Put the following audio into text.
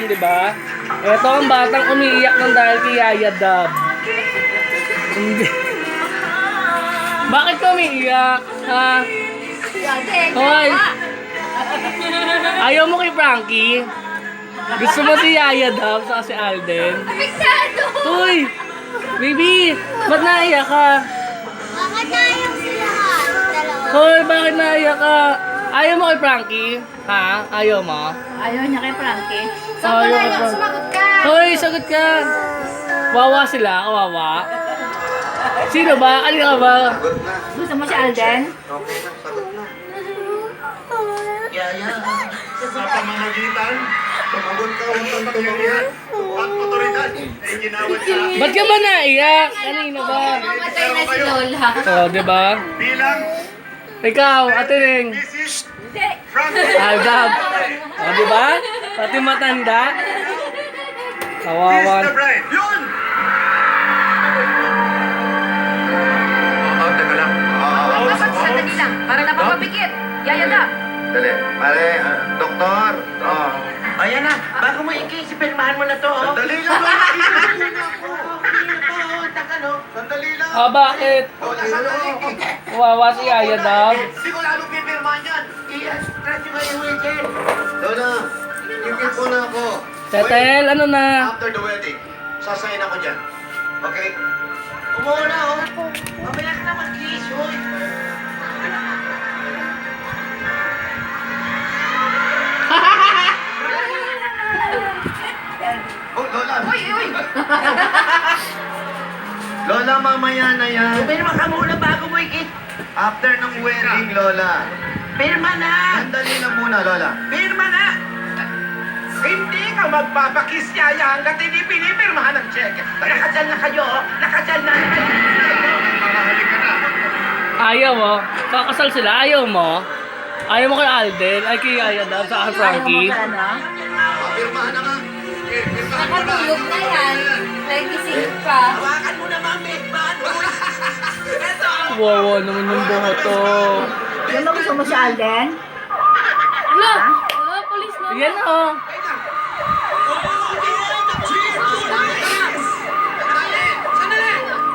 yan, di ba? Ito ang batang umiiyak ng dahil kay Yaya Dab. Hindi. Bakit ka umiiyak? Ha? Hoy! Ayaw mo kay Frankie? Gusto mo si Yaya Dab sa si Alden? Apektado! Hoy! Baby! Ba't naiyak ka? Bakit naiyak sila? Dalawa. Hoy! Bakit naiyak ka? Ayaw mo kay Frankie? Ha? Ayaw mo? Ayaw niya kay Frankie. Ayaw ka pa. Sumagot ka! Hoy! Sagot ka! Wawa sila? Kawawa? Sino ba? Kanina ka ba? Gusto mo si Alden? Okay na, sagot na. Yaya, sa pamamagitan, tumagot ka ng kapangyarihan at otoridad ay ginawad sa akin Ba't ka ba naiyak? Kanina ba? Mamatay na si Lola. Oh, di ba? bilang Ikaw, Ate Ring. Mrs. Hindi. Frankie. Aldab. Oh, di ba? Pati matanda. Kiss Kawawan. the bride. Yun! Oo, teka lang. Sandali lang. Para napapabigit. Yaya na. Dali. Pare, doktor. Oh. Ayan na, bago mo ikisipirmahan mo na to, oh. Sandali lang, Sandali lang. Ah, bakit? Lola, sandali. Kawawa si Yaya Dab. Hindi ko lalo pipirmahan yan. I-stretch mo yung wheelchair. Lola, ipin po na ako. Tetel, ano na? After the wedding, sasayin ako dyan. Okay? Umuha na, oh. Mamaya ka na mag-kiss, hoy. Oh, Lola. Uy, uy. Lola, mamaya na yan. Pirma ka muna bago mo ikis. After ng wedding, Lola. Pirma na! Sandali lang muna, Lola. Pirma na! Hindi ka magpapakis yaya hanggat hindi pinipirmahan ng cheque. Nakasal na kayo, oh. Nakasal na. Makahalik ka na. Ayaw mo? Kakasal sila? Ayaw mo? Ayaw mo kay Alden? Ay, kay Yaya Dab sa Frankie? Ayaw mo ka, ano? Pirmahan na nga. Nakatulog na yan. Nagising pa. Hawakan mo na, mami. Paano? Ito. Wawa naman yung buhok to. Yan ba gusto mo si Alden? Look! Oh, police na. Yan o.